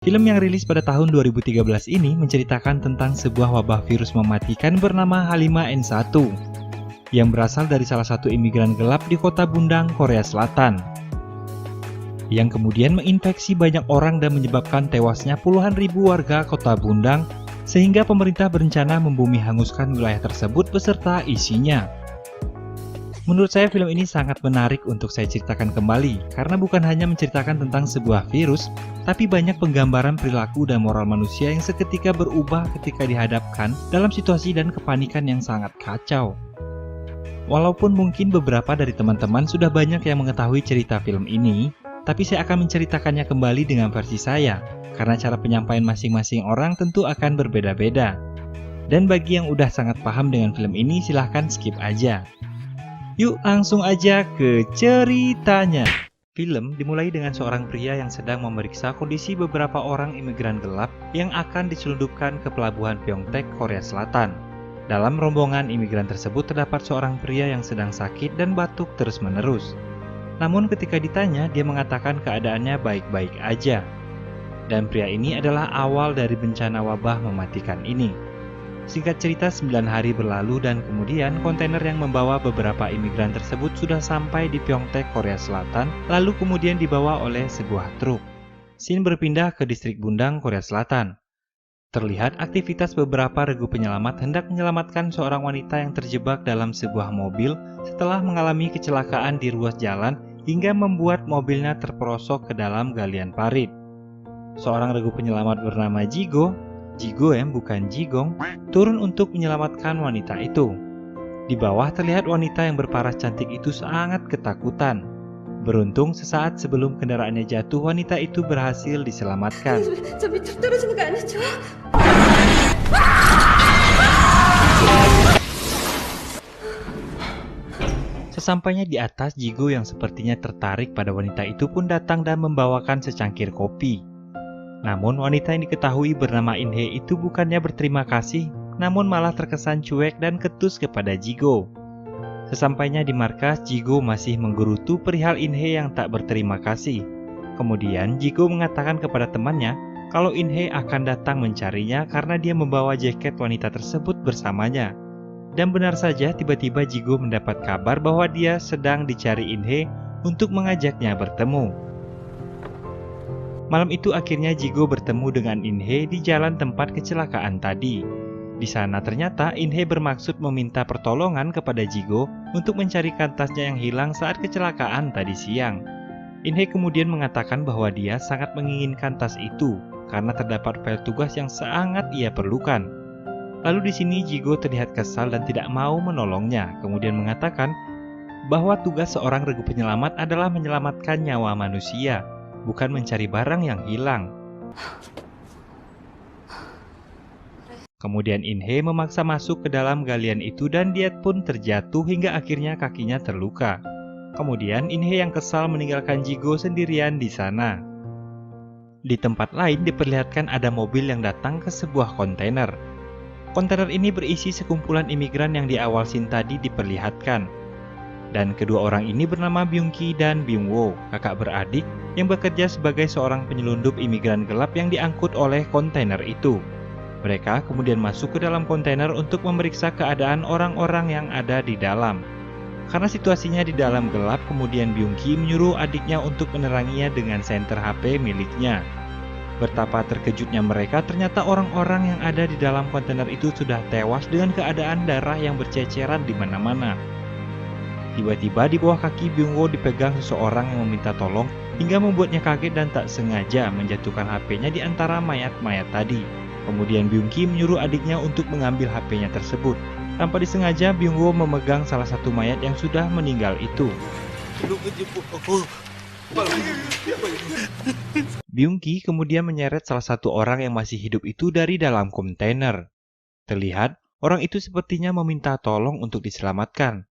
Film yang rilis pada tahun 2013 ini menceritakan tentang sebuah wabah virus mematikan bernama H5N1 yang berasal dari salah satu imigran gelap di kota Bundang, Korea Selatan, yang kemudian menginfeksi banyak orang dan menyebabkan tewasnya puluhan ribu warga kota Bundang, sehingga pemerintah berencana membumi hanguskan wilayah tersebut beserta isinya. Menurut saya film ini sangat menarik untuk saya ceritakan kembali, karena bukan hanya menceritakan tentang sebuah virus, tapi banyak penggambaran perilaku dan moral manusia yang seketika berubah ketika dihadapkan dalam situasi dan kepanikan yang sangat kacau. Walaupun mungkin beberapa dari teman-teman sudah banyak yang mengetahui cerita film ini, tapi saya akan menceritakannya kembali dengan versi saya, karena cara penyampaian masing-masing orang tentu akan berbeda-beda. Dan bagi yang udah sangat paham dengan film ini, silahkan skip aja. Yuk langsung aja ke ceritanya. Film dimulai dengan seorang pria yang sedang memeriksa kondisi beberapa orang imigran gelap yang akan diselundupkan ke pelabuhan Pyeongtaek, Korea Selatan. Dalam rombongan imigran tersebut terdapat seorang pria yang sedang sakit dan batuk terus-menerus. Namun ketika ditanya, dia mengatakan keadaannya baik-baik aja. Dan pria ini adalah awal dari bencana wabah mematikan ini. Singkat cerita, 9 hari berlalu dan kemudian kontainer yang membawa beberapa imigran tersebut sudah sampai di Pyeongtaek, Korea Selatan, lalu kemudian dibawa oleh sebuah truk. Scene berpindah ke distrik Bundang, Korea Selatan. Terlihat aktivitas beberapa regu penyelamat hendak menyelamatkan seorang wanita yang terjebak dalam sebuah mobil setelah mengalami kecelakaan di ruas jalan hingga membuat mobilnya terperosok ke dalam galian parit. Seorang regu penyelamat bernama Jigo bukan Jigong, turun untuk menyelamatkan wanita itu. Di bawah terlihat wanita yang berparas cantik itu sangat ketakutan. Beruntung sesaat sebelum kendaraannya jatuh, wanita itu berhasil diselamatkan. Sesampainya di atas, Jigo yang sepertinya tertarik pada wanita itu pun datang dan membawakan secangkir kopi. Namun wanita yang diketahui bernama Inhe itu bukannya berterima kasih, namun malah terkesan cuek dan ketus kepada Jigo. Sesampainya di markas, Jigo masih menggerutu perihal Inhe yang tak berterima kasih. Kemudian Jigo mengatakan kepada temannya kalau Inhe akan datang mencarinya karena dia membawa jaket wanita tersebut bersamanya. Dan benar saja, tiba-tiba Jigo mendapat kabar bahwa dia sedang dicari Inhe untuk mengajaknya bertemu. Malam itu akhirnya Jigo bertemu dengan Inhe di jalan tempat kecelakaan tadi. Di sana ternyata Inhe bermaksud meminta pertolongan kepada Jigo untuk mencarikan tasnya yang hilang saat kecelakaan tadi siang. Inhe kemudian mengatakan bahwa dia sangat menginginkan tas itu karena terdapat file tugas yang sangat ia perlukan. Lalu di sini Jigo terlihat kesal dan tidak mau menolongnya, kemudian mengatakan bahwa tugas seorang regu penyelamat adalah menyelamatkan nyawa manusia, bukan mencari barang yang hilang. Kemudian Inhe memaksa masuk ke dalam galian itu dan dia pun terjatuh hingga akhirnya kakinya terluka. Kemudian Inhe yang kesal meninggalkan Jigo sendirian di sana. Di tempat lain diperlihatkan ada mobil yang datang ke sebuah kontainer. Kontainer ini berisi sekumpulan imigran yang di awal scene tadi diperlihatkan. Dan kedua orang ini bernama Byung-ki dan Byung-woo, kakak beradik yang bekerja sebagai seorang penyelundup imigran gelap yang diangkut oleh kontainer itu. Mereka kemudian masuk ke dalam kontainer untuk memeriksa keadaan orang-orang yang ada di dalam. Karena situasinya di dalam gelap, kemudian Byung-ki menyuruh adiknya untuk meneranginya dengan senter HP miliknya. Betapa terkejutnya mereka, ternyata orang-orang yang ada di dalam kontainer itu sudah tewas dengan keadaan darah yang berceceran di mana-mana. Tiba-tiba di bawah kaki Byung-woo dipegang seseorang yang meminta tolong hingga membuatnya kaget dan tak sengaja menjatuhkan HP-nya di antara mayat-mayat tadi. Kemudian Byung-ki menyuruh adiknya untuk mengambil HP-nya tersebut. Tanpa disengaja, Byung-woo memegang salah satu mayat yang sudah meninggal itu. Byung-ki kemudian menyeret salah satu orang yang masih hidup itu dari dalam kontainer. Terlihat, orang itu sepertinya meminta tolong untuk diselamatkan.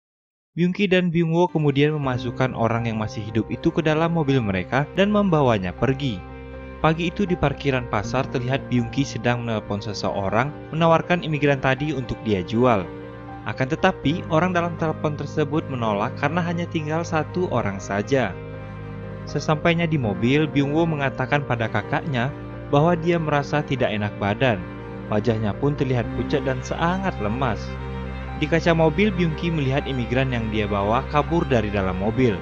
Byung-ki dan Byung-woo kemudian memasukkan orang yang masih hidup itu ke dalam mobil mereka dan membawanya pergi. Pagi itu di parkiran pasar terlihat Byung-ki sedang menelpon seseorang menawarkan imigran tadi untuk dia jual. Akan tetapi, orang dalam telepon tersebut menolak karena hanya tinggal satu orang saja. Sesampainya di mobil, Byung-woo mengatakan pada kakaknya bahwa dia merasa tidak enak badan. Wajahnya pun terlihat pucat dan sangat lemas. Di kaca mobil, Byung-ki melihat imigran yang dia bawa kabur dari dalam mobil.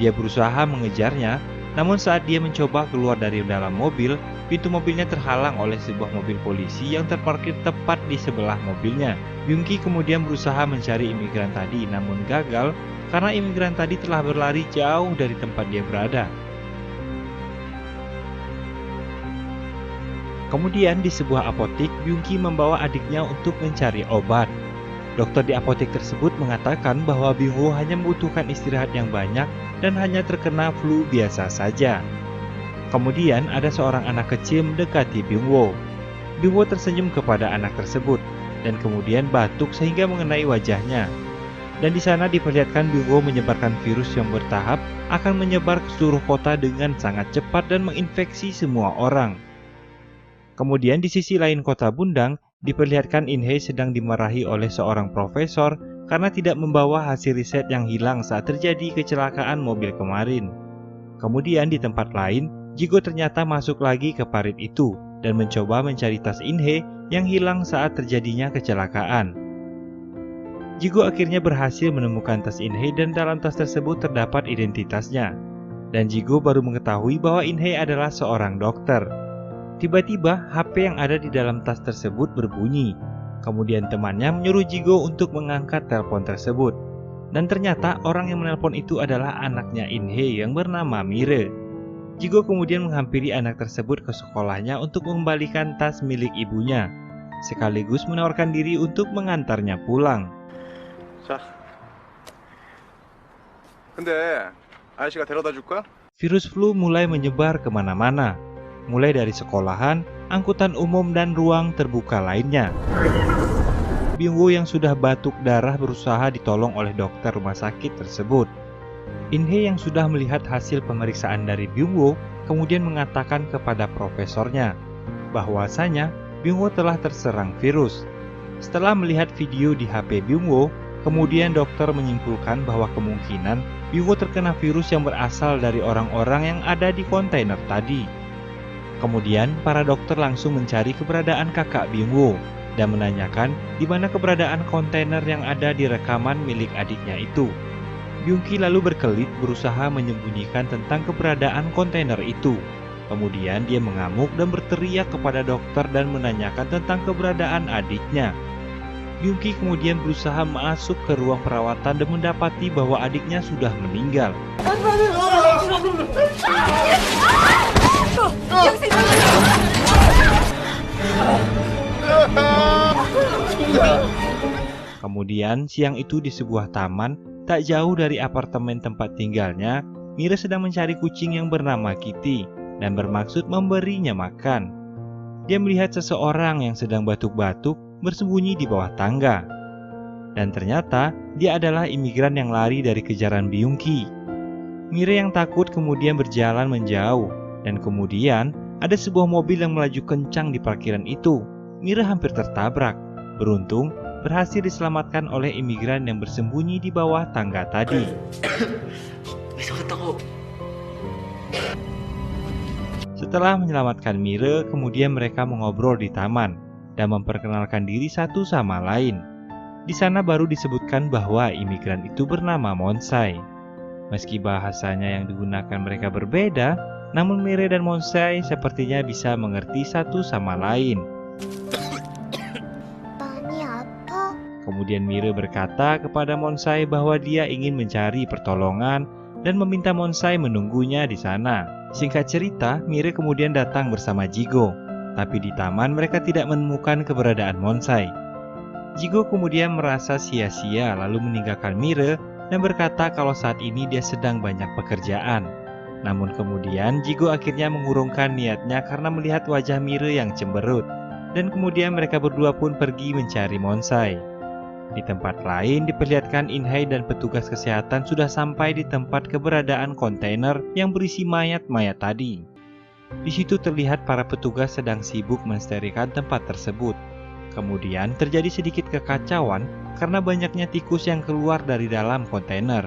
Dia berusaha mengejarnya, namun saat dia mencoba keluar dari dalam mobil, pintu mobilnya terhalang oleh sebuah mobil polisi yang terparkir tepat di sebelah mobilnya. Byung-ki kemudian berusaha mencari imigran tadi, namun gagal karena imigran tadi telah berlari jauh dari tempat dia berada. Kemudian di sebuah apotek, Byung-ki membawa adiknya untuk mencari obat. Dokter di apotek tersebut mengatakan bahwa Byung-woo hanya membutuhkan istirahat yang banyak dan hanya terkena flu biasa saja. Kemudian ada seorang anak kecil mendekati Byung-woo. Byung-woo tersenyum kepada anak tersebut dan kemudian batuk sehingga mengenai wajahnya. Dan di sana diperlihatkan Byung-woo menyebarkan virus yang bertahap akan menyebar ke seluruh kota dengan sangat cepat dan menginfeksi semua orang. Kemudian di sisi lain kota Bundang, diperlihatkan In-hye sedang dimarahi oleh seorang profesor karena tidak membawa hasil riset yang hilang saat terjadi kecelakaan mobil kemarin. Kemudian di tempat lain, Jigo ternyata masuk lagi ke parit itu dan mencoba mencari tas In-hye yang hilang saat terjadinya kecelakaan. Jigo akhirnya berhasil menemukan tas In-hye dan dalam tas tersebut terdapat identitasnya. Dan Jigo baru mengetahui bahwa In-hye adalah seorang dokter. Tiba-tiba, HP yang ada di dalam tas tersebut berbunyi. Kemudian temannya menyuruh Jigo untuk mengangkat telepon tersebut. Dan ternyata orang yang menelpon itu adalah anaknya In-hye yang bernama Mire. Jigo kemudian menghampiri anak tersebut ke sekolahnya untuk mengembalikan tas milik ibunya, sekaligus menawarkan diri untuk mengantarnya pulang. 자, 근데 아저씨가 데려다 줄까? Virus flu mulai menyebar kemana-mana, mulai dari sekolahan, angkutan umum, dan ruang terbuka lainnya. Byung-woo yang sudah batuk darah berusaha ditolong oleh dokter rumah sakit tersebut. In-hye yang sudah melihat hasil pemeriksaan dari Byung-woo kemudian mengatakan kepada profesornya bahwasanya Byung-woo telah terserang virus. Setelah melihat video di HP Byung-woo, kemudian dokter menyimpulkan bahwa kemungkinan Byung-woo terkena virus yang berasal dari orang-orang yang ada di kontainer tadi. Kemudian, para dokter langsung mencari keberadaan kakak Byung-woo dan menanyakan di mana keberadaan kontainer yang ada di rekaman milik adiknya itu. Byung-ki lalu berkelit berusaha menyembunyikan tentang keberadaan kontainer itu. Kemudian dia mengamuk dan berteriak kepada dokter dan menanyakan tentang keberadaan adiknya. Byung-ki kemudian berusaha masuk ke ruang perawatan dan mendapati bahwa adiknya sudah meninggal. Kemudian siang itu di sebuah taman tak jauh dari apartemen tempat tinggalnya, Mire sedang mencari kucing yang bernama Kitty dan bermaksud memberinya makan. Dia melihat seseorang yang sedang batuk-batuk bersembunyi di bawah tangga. Dan ternyata dia adalah imigran yang lari dari kejaran Byung-ki. Mire yang takut kemudian berjalan menjauh, dan kemudian ada sebuah mobil yang melaju kencang di parkiran itu. Mire hampir tertabrak. Beruntung, berhasil diselamatkan oleh imigran yang bersembunyi di bawah tangga tadi. Setelah menyelamatkan Mire, kemudian mereka mengobrol di taman dan memperkenalkan diri satu sama lain. Di sana baru disebutkan bahwa imigran itu bernama Monsai. Meski bahasanya yang digunakan mereka berbeda, namun Mire dan Monsai sepertinya bisa mengerti satu sama lain. Kemudian Mire berkata kepada Monsai bahwa dia ingin mencari pertolongan dan meminta Monsai menunggunya di sana. Singkat cerita, Mire kemudian datang bersama Jigo, tapi di taman mereka tidak menemukan keberadaan Monsai. Jigo kemudian merasa sia-sia lalu meninggalkan Mire dan berkata kalau saat ini dia sedang banyak pekerjaan. Namun kemudian Jigo akhirnya mengurungkan niatnya karena melihat wajah Mire yang cemberut, dan kemudian mereka berdua pun pergi mencari Monsai. Di tempat lain diperlihatkan In-hye dan petugas kesehatan sudah sampai di tempat keberadaan kontainer yang berisi mayat-mayat tadi. Di situ terlihat para petugas sedang sibuk mensterilkan tempat tersebut. Kemudian terjadi sedikit kekacauan karena banyaknya tikus yang keluar dari dalam kontainer,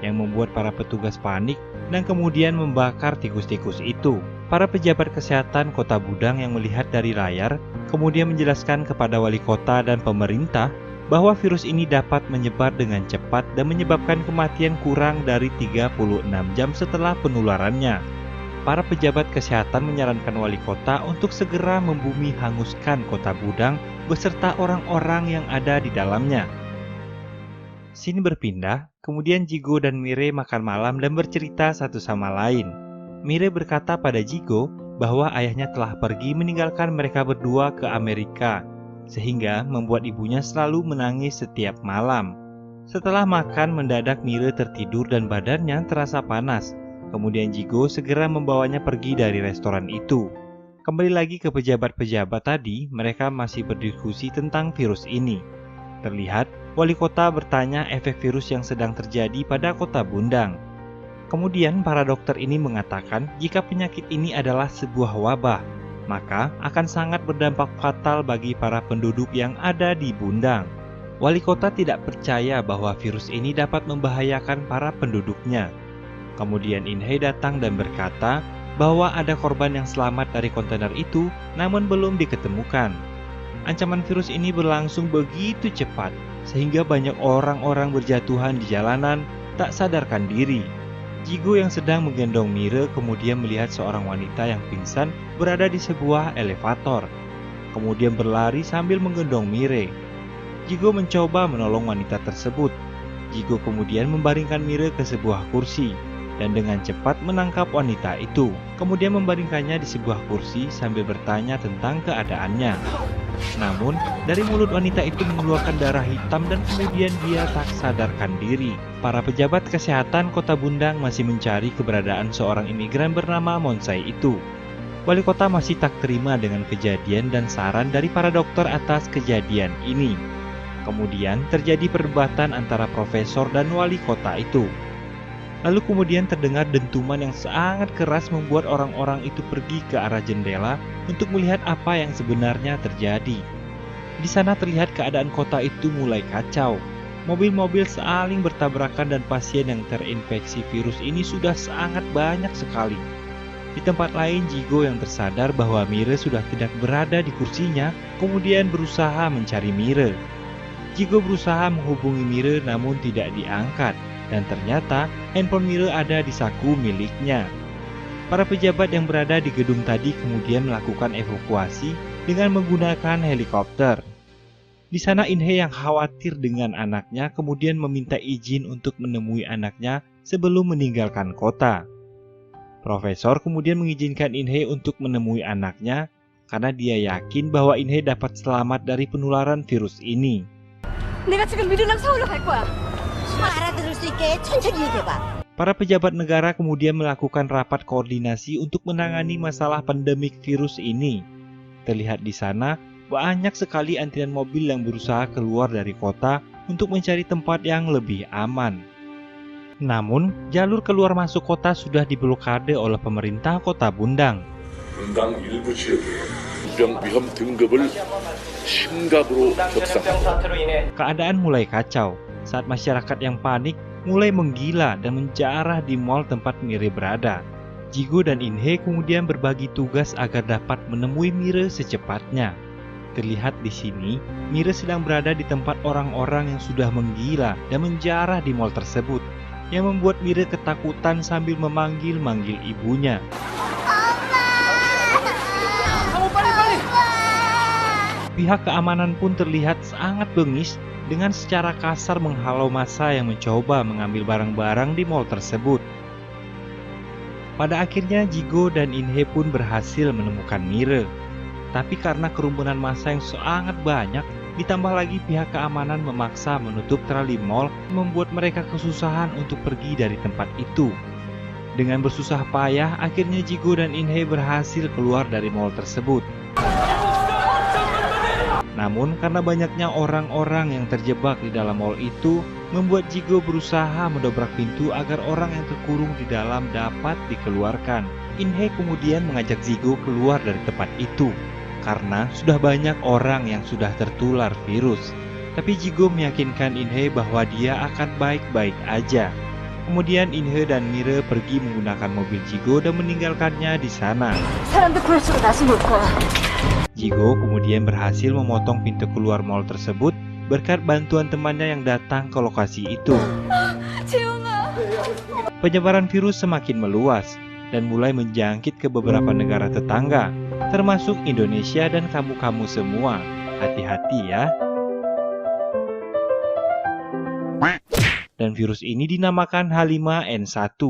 yang membuat para petugas panik dan kemudian membakar tikus-tikus itu. Para pejabat kesehatan kota Budang yang melihat dari layar kemudian menjelaskan kepada wali kota dan pemerintah bahwa virus ini dapat menyebar dengan cepat dan menyebabkan kematian kurang dari 36 jam setelah penularannya. Para pejabat kesehatan menyarankan wali kota untuk segera membumi hanguskan kota Budang beserta orang-orang yang ada di dalamnya. Scene berpindah, kemudian Jigo dan Mire makan malam dan bercerita satu sama lain. Mire berkata pada Jigo bahwa ayahnya telah pergi meninggalkan mereka berdua ke Amerika, sehingga membuat ibunya selalu menangis setiap malam. Setelah makan, mendadak Mire tertidur dan badannya terasa panas. Kemudian Jigo segera membawanya pergi dari restoran itu. Kembali lagi ke pejabat-pejabat tadi, mereka masih berdiskusi tentang virus ini. Terlihat, wali kota bertanya efek virus yang sedang terjadi pada kota Bundang. Kemudian para dokter ini mengatakan jika penyakit ini adalah sebuah wabah, maka akan sangat berdampak fatal bagi para penduduk yang ada di Bundang. Wali kota tidak percaya bahwa virus ini dapat membahayakan para penduduknya. Kemudian In-hye datang dan berkata bahwa ada korban yang selamat dari kontainer itu namun belum diketemukan. Ancaman virus ini berlangsung begitu cepat sehingga banyak orang-orang berjatuhan di jalanan tak sadarkan diri. Jigo yang sedang menggendong Mire kemudian melihat seorang wanita yang pingsan berada di sebuah elevator. Kemudian berlari sambil menggendong Mire. Jigo mencoba menolong wanita tersebut. Jigo kemudian membaringkan Mire ke sebuah kursi dan dengan cepat menangkap wanita itu. Kemudian membaringkannya di sebuah kursi sambil bertanya tentang keadaannya. Namun, dari mulut wanita itu mengeluarkan darah hitam dan kemudian dia tak sadarkan diri. Para pejabat kesehatan kota Bundang masih mencari keberadaan seorang imigran bernama Monsai itu. Wali kota masih tak terima dengan kejadian dan saran dari para dokter atas kejadian ini. Kemudian terjadi perdebatan antara profesor dan wali kota itu. Lalu kemudian terdengar dentuman yang sangat keras membuat orang-orang itu pergi ke arah jendela untuk melihat apa yang sebenarnya terjadi. Di sana terlihat keadaan kota itu mulai kacau. Mobil-mobil saling bertabrakan dan pasien yang terinfeksi virus ini sudah sangat banyak sekali. Di tempat lain, Jigo yang tersadar bahwa Mire sudah tidak berada di kursinya, kemudian berusaha mencari Mire. Jigo berusaha menghubungi Mire namun tidak diangkat. Dan ternyata handphone Mire ada di saku miliknya. Para pejabat yang berada di gedung tadi kemudian melakukan evakuasi dengan menggunakan helikopter. Di sana In-hye yang khawatir dengan anaknya kemudian meminta izin untuk menemui anaknya sebelum meninggalkan kota. Profesor kemudian mengizinkan In-hye untuk menemui anaknya karena dia yakin bahwa In-hye dapat selamat dari penularan virus ini. 내가 지금 미르랑 서울로 갈 거야. 알아들을 수 있게 천천히 얘기해봐. Para pejabat negara kemudian melakukan rapat koordinasi untuk menangani masalah pandemik virus ini. Terlihat di sana banyak sekali antrian mobil yang berusaha keluar dari kota untuk mencari tempat yang lebih aman. Namun, jalur keluar masuk kota sudah diblokade oleh pemerintah kota Bundang. 분당 일부 지역에 유병 위험 등급을 심각으로 격상하고 Keadaan mulai kacau saat masyarakat yang panik mulai menggila dan menjarah di mal tempat Mire berada. Jigo dan In-hye kemudian berbagi tugas agar dapat menemui Mire secepatnya. Terlihat di sini, Mire sedang berada di tempat orang-orang yang sudah menggila dan menjarah di mal tersebut, yang membuat Mire ketakutan sambil memanggil-manggil ibunya. Pihak keamanan pun terlihat sangat bengis dengan secara kasar menghalau massa yang mencoba mengambil barang-barang di mal tersebut. Pada akhirnya Jigo dan In-hye pun berhasil menemukan Mire. Tapi karena kerumunan massa yang sangat banyak, ditambah lagi pihak keamanan memaksa menutup trali mal, membuat mereka kesusahan untuk pergi dari tempat itu. Dengan bersusah payah, akhirnya Jigo dan In-hye berhasil keluar dari mal tersebut. Namun karena banyaknya orang-orang yang terjebak di dalam mal itu, membuat Jigo berusaha mendobrak pintu agar orang yang terkurung di dalam dapat dikeluarkan. In-hye kemudian mengajak Jigo keluar dari tempat itu, karena sudah banyak orang yang sudah tertular virus. Tapi Jigo meyakinkan In-hye bahwa dia akan baik-baik aja. Kemudian Inhe dan Mire pergi menggunakan mobil Jigo dan meninggalkannya di sana. 사람들 구할 수로 다시 올 거야. Jigo kemudian berhasil memotong pintu keluar mal tersebut berkat bantuan temannya yang datang ke lokasi itu. 재용아. Penyebaran virus semakin meluas dan mulai menjangkit ke beberapa negara tetangga, termasuk Indonesia dan kamu-kamu semua. Hati-hati ya. Dan virus ini dinamakan H5N1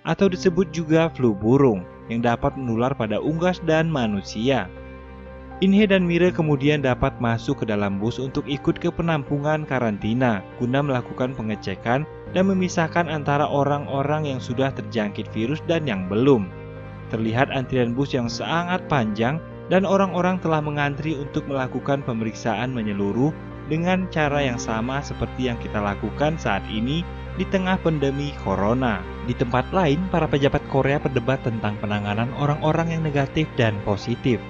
atau disebut juga flu burung yang dapat menular pada unggas dan manusia. Inhe dan Mire kemudian dapat masuk ke dalam bus untuk ikut ke penampungan karantina guna melakukan pengecekan dan memisahkan antara orang-orang yang sudah terjangkit virus dan yang belum. Terlihat antrian bus yang sangat panjang dan orang-orang telah mengantri untuk melakukan pemeriksaan menyeluruh dengan cara yang sama seperti yang kita lakukan saat ini di tengah pandemi corona. Di tempat lain, para pejabat Korea berdebat tentang penanganan orang-orang yang negatif dan positif.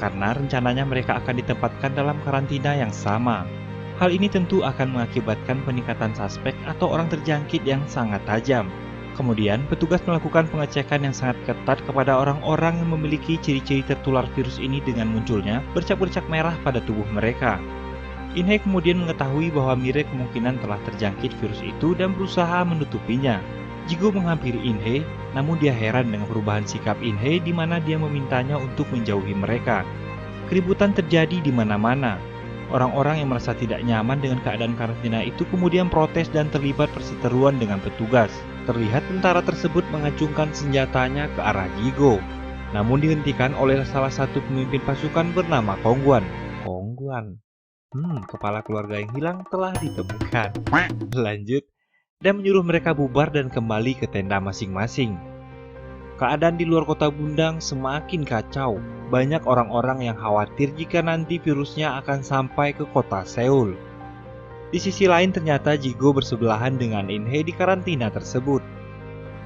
Karena rencananya mereka akan ditempatkan dalam karantina yang sama. Hal ini tentu akan mengakibatkan peningkatan suspek atau orang terjangkit yang sangat tajam. Kemudian, petugas melakukan pengecekan yang sangat ketat kepada orang-orang yang memiliki ciri-ciri tertular virus ini dengan munculnya bercak-bercak merah pada tubuh mereka. Inhe kemudian mengetahui bahwa Mire kemungkinan telah terjangkit virus itu dan berusaha menutupinya. Jigo menghampiri Inhe, namun dia heran dengan perubahan sikap Inhe di mana dia memintanya untuk menjauhi mereka. Keributan terjadi di mana-mana. Orang-orang yang merasa tidak nyaman dengan keadaan karantina itu kemudian protes dan terlibat perseteruan dengan petugas. Terlihat tentara tersebut mengacungkan senjatanya ke arah Jigo, namun dihentikan oleh salah satu pemimpin pasukan bernama Kongguan. Kepala keluarga yang hilang telah ditemukan. Lanjut, dan menyuruh mereka bubar dan kembali ke tenda masing-masing. Keadaan di luar kota Bundang semakin kacau. Banyak orang-orang yang khawatir jika nanti virusnya akan sampai ke kota Seoul. Di sisi lain ternyata Jigo bersebelahan dengan Inhe di karantina tersebut.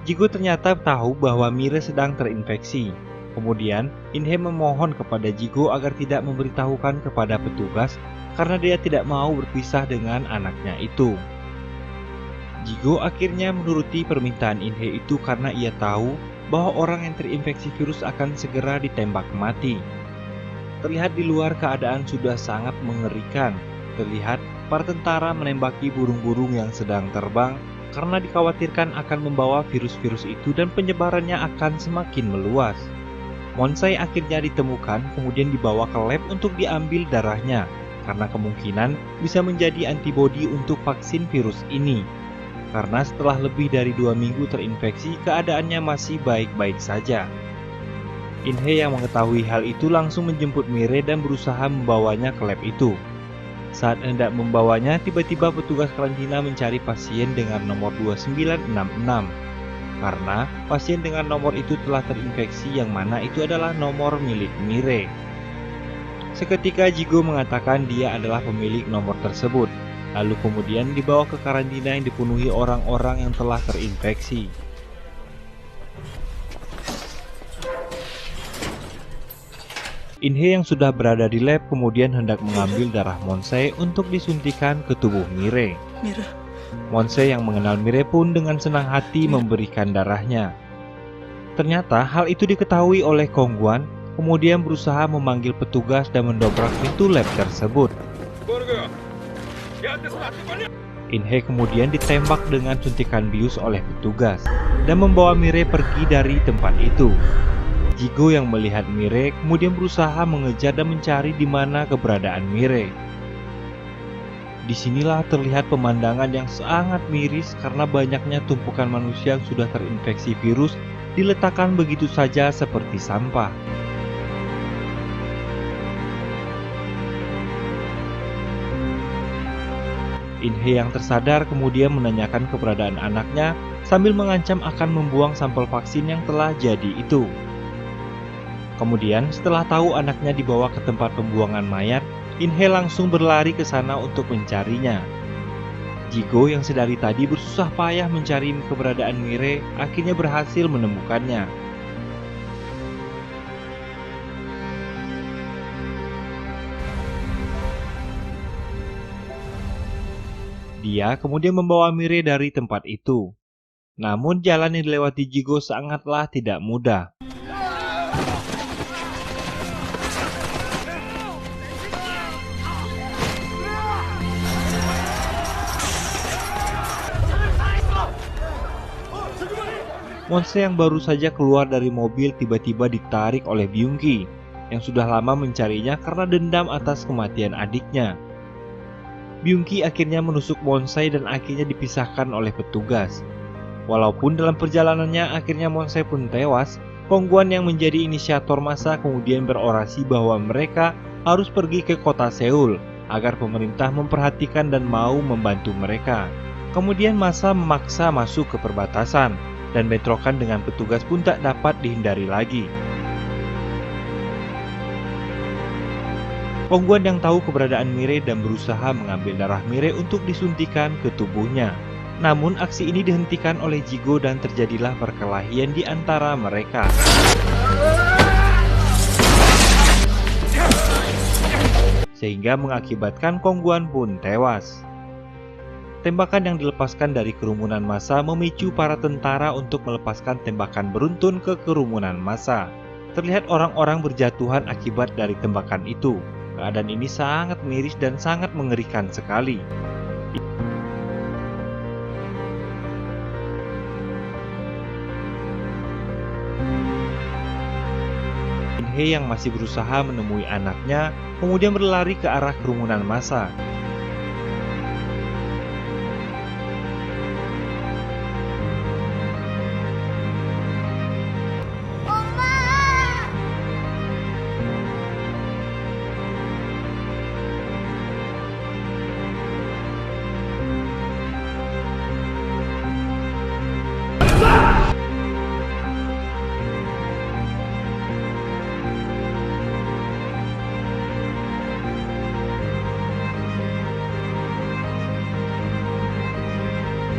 Jigo ternyata tahu bahwa Mire sedang terinfeksi. Kemudian, Inhe memohon kepada Jigo agar tidak memberitahukan kepada petugas karena dia tidak mau berpisah dengan anaknya itu. Jigo akhirnya menuruti permintaan Inhe itu karena ia tahu bahwa orang yang terinfeksi virus akan segera ditembak mati. Terlihat di luar keadaan sudah sangat mengerikan. Terlihat para tentara menembaki burung-burung yang sedang terbang karena dikhawatirkan akan membawa virus-virus itu dan penyebarannya akan semakin meluas. Monsai akhirnya ditemukan kemudian dibawa ke lab untuk diambil darahnya karena kemungkinan bisa menjadi antibodi untuk vaksin virus ini. Karena setelah lebih dari 2 minggu terinfeksi, keadaannya masih baik-baik saja. Inhe yang mengetahui hal itu langsung menjemput Mire dan berusaha membawanya ke lab itu. Saat hendak membawanya, tiba-tiba petugas karantina mencari pasien dengan nomor 2966. Karena pasien dengan nomor itu telah terinfeksi yang mana itu adalah nomor milik Mire. Seketika Jigo mengatakan dia adalah pemilik nomor tersebut, lalu kemudian dibawa ke karantina yang dipenuhi orang-orang yang telah terinfeksi. Inhe yang sudah berada di lab kemudian hendak mengambil darah Monsai untuk disuntikan ke tubuh Mire. Monsai yang mengenal Mire pun dengan senang hati memberikan darahnya. Ternyata hal itu diketahui oleh Kongguan, kemudian berusaha memanggil petugas dan mendobrak pintu lab tersebut. Inhe kemudian ditembak dengan suntikan bius oleh petugas dan membawa Mire pergi dari tempat itu. Jigo yang melihat Mire kemudian berusaha mengejar dan mencari di mana keberadaan Mire. Disinilah terlihat pemandangan yang sangat miris karena banyaknya tumpukan manusia yang sudah terinfeksi virus diletakkan begitu saja seperti sampah. Inhe yang tersadar kemudian menanyakan keberadaan anaknya sambil mengancam akan membuang sampel vaksin yang telah jadi itu. Kemudian setelah tahu anaknya dibawa ke tempat pembuangan mayat, Inhe langsung berlari ke sana untuk mencarinya. Jigo yang sedari tadi bersusah payah mencari keberadaan Mire akhirnya berhasil menemukannya. Dia kemudian membawa Mire dari tempat itu. Namun jalan yang dilewati Jigo sangatlah tidak mudah. Monse yang baru saja keluar dari mobil tiba-tiba ditarik oleh Byung-gi yang sudah lama mencarinya karena dendam atas kematian adiknya. Byung-gi akhirnya menusuk Monse dan akhirnya dipisahkan oleh petugas. Walaupun dalam perjalanannya akhirnya Monse pun tewas, Kong-gwan yang menjadi inisiator massa kemudian berorasi bahwa mereka harus pergi ke kota Seoul agar pemerintah memperhatikan dan mau membantu mereka. Kemudian massa memaksa masuk ke perbatasan, dan bentrokan dengan petugas pun tak dapat dihindari lagi. Kong-gwan yang tahu keberadaan Mire dan berusaha mengambil darah Mire untuk disuntikan ke tubuhnya. Namun aksi ini dihentikan oleh Jigo dan terjadilah perkelahian di antara mereka. Sehingga mengakibatkan Kong-gwan pun tewas. Tembakan yang dilepaskan dari kerumunan massa memicu para tentara untuk melepaskan tembakan beruntun ke kerumunan massa. Terlihat orang-orang berjatuhan akibat dari tembakan itu. Keadaan ini sangat miris dan sangat mengerikan sekali. In-hye yang masih berusaha menemui anaknya, kemudian berlari ke arah kerumunan massa.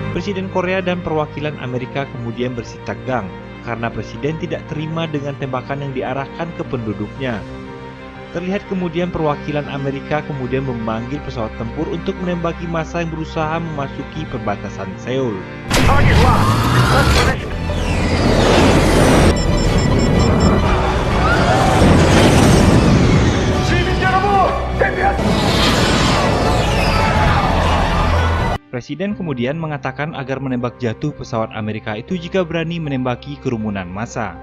Presiden Korea dan perwakilan Amerika kemudian bersih tegang karena presiden tidak terima dengan tembakan yang diarahkan ke penduduknya. Terlihat kemudian perwakilan Amerika kemudian memanggil pesawat tempur untuk menembaki massa yang berusaha memasuki perbatasan Seoul. Presiden kemudian mengatakan agar menembak jatuh pesawat Amerika itu jika berani menembaki kerumunan massa.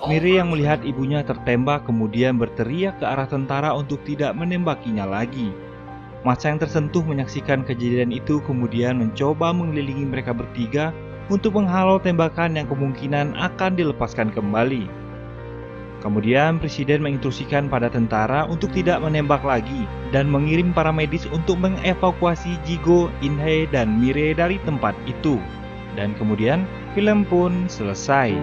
Mire yang melihat ibunya tertembak kemudian berteriak ke arah tentara untuk tidak menembakinya lagi. Massa yang tersentuh menyaksikan kejadian itu kemudian mencoba mengelilingi mereka bertiga untuk menghalau tembakan yang kemungkinan akan dilepaskan kembali. Kemudian presiden menginstruksikan pada tentara untuk tidak menembak lagi dan mengirim para medis untuk mengevakuasi Jigo, In-hye, dan Mire dari tempat itu. Dan kemudian film pun selesai.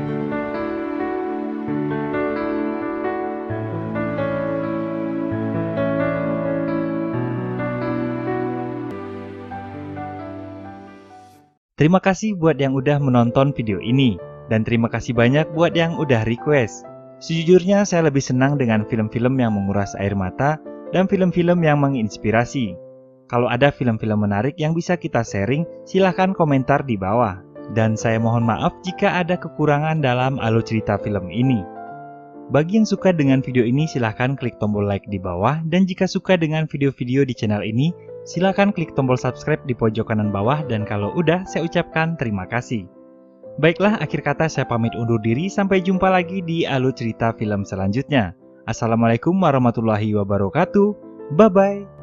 Terima kasih buat yang udah menonton video ini, dan terima kasih banyak buat yang udah request. Sejujurnya saya lebih senang dengan film-film yang menguras air mata dan film-film yang menginspirasi. Kalau ada film-film menarik yang bisa kita sharing, silahkan komentar di bawah. Dan saya mohon maaf jika ada kekurangan dalam alur cerita film ini. Bagi yang suka dengan video ini silahkan klik tombol like di bawah, dan jika suka dengan video-video di channel ini, silahkan klik tombol subscribe di pojok kanan bawah, dan kalau udah saya ucapkan terima kasih. Baiklah, akhir kata saya pamit undur diri, sampai jumpa lagi di alur cerita film selanjutnya. Assalamualaikum warahmatullahi wabarakatuh, bye-bye.